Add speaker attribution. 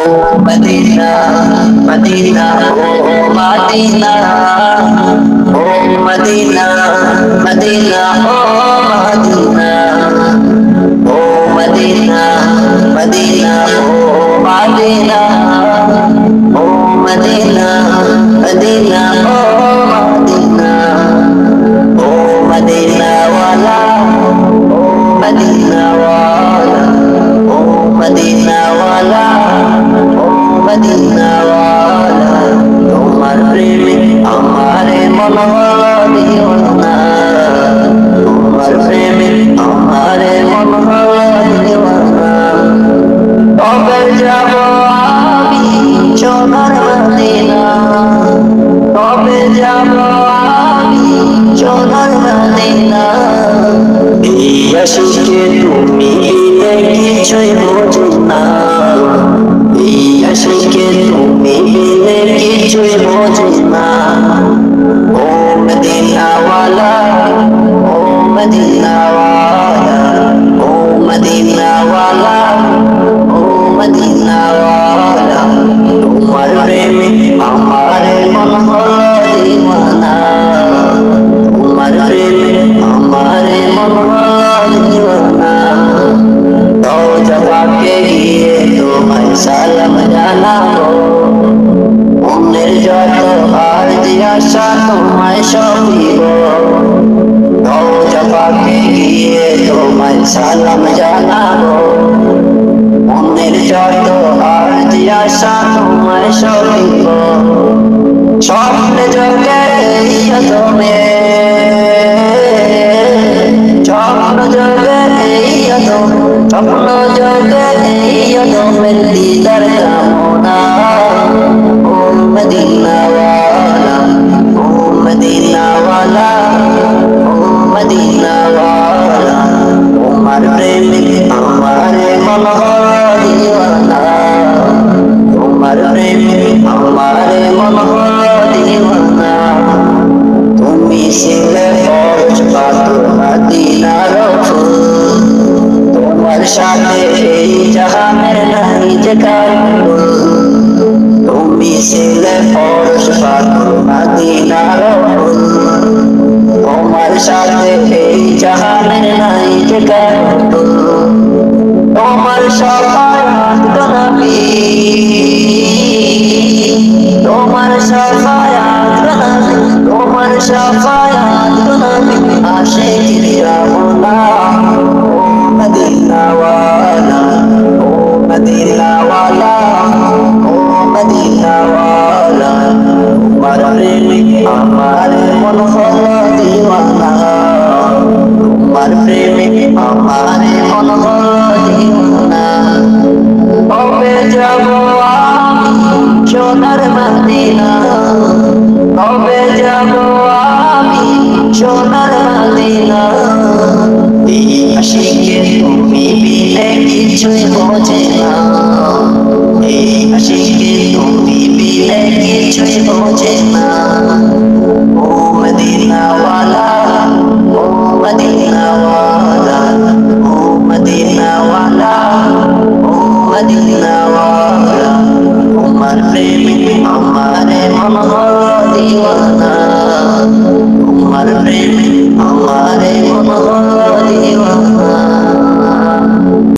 Speaker 1: Medina Medina oh Medina oh Medina Medina oh Medina oh Medina Medina oh Medina oh Medina Medina oh Medina oh Medina ওয়ালা ও Medina ওয়ালা ও Medina ওয়ালা ও Medina ওয়ালা তোমার প্রেমে আমারে মন হলো দিওয়ানা তোমার প্রেমে আমারে মন হলো দিওয়ানা কবে যাব আমি সোনার মদিনা কবে যাব আমি সোনার মদিনা এই আশিকে তুমি কিছুই বোঝো না এই আশিকে তুমি কিছুই বোঝো না ও মদিনা ওয়ালা ও মদিনা ওয়ালা ও মদিনা ওয়ালা ও মদিনা ওয়ালা তোমার প্রেমে আমার মন হলো দিওয়ানা তোমার প্রেমে আমার মন হলো দিওয়ানা তো জবাকে গিয়ে তোমায় সালাম জানাবো মনের যত আরজি আশা তোমায় সপিব তো জবাকে গিয়ে তোমায় সালাম জানাবো মনের যত আরজি আশা তোমায় সপিব স্বপ্নে জগে তুমি স্বপ্ন জগে স্বপ্ন জগে তোমার দিদার কামনা ও মদিনা ওয়ালা ও মদিনা ওয়ালা ও মদিনা ওয়ালা তোমার প্রেমে আমারে মন হলো দিওয়ানা তোমার প্রেমে আমারে মন হলো দিওয়ানা তুমি ছিলে ফরজ পাথর মদিনার ফুল তোমার সাথে এই জাহানের নাই যে কারণ তুমি ছিলে ফরজ পাথর মদিনার ফুল তোমার সাথে এই জাহানের নাই যে কারণ তোমার শাফায়াত গো নবী তোমার শাফায়াত গো নবী তোমার শাফায়াত গো নবী আশিকির জামনা ও মদিনা ওয়ালা ও মদিনা ওয়ালা ও মদিনা ওয়ালা তোমার প্রেমে আমার মন হলো দিওয়ানা তোমার প্রেমে আমার মন হলো দিওয়ানা কবে যাব আমি সোনার মদিনা কবে যাব আমি সোনার মদিনা এই আশিকে তুমি বিনে কিছুই বোঝে না এই আশিকে তুমি বিনে কিছুই বোঝে না ও মদিনা ওয়ালা ও মদিনা ওয়ালা ও মদিনা ওয়ালা ও মদিনা ওয়ালা তোমার প্রেম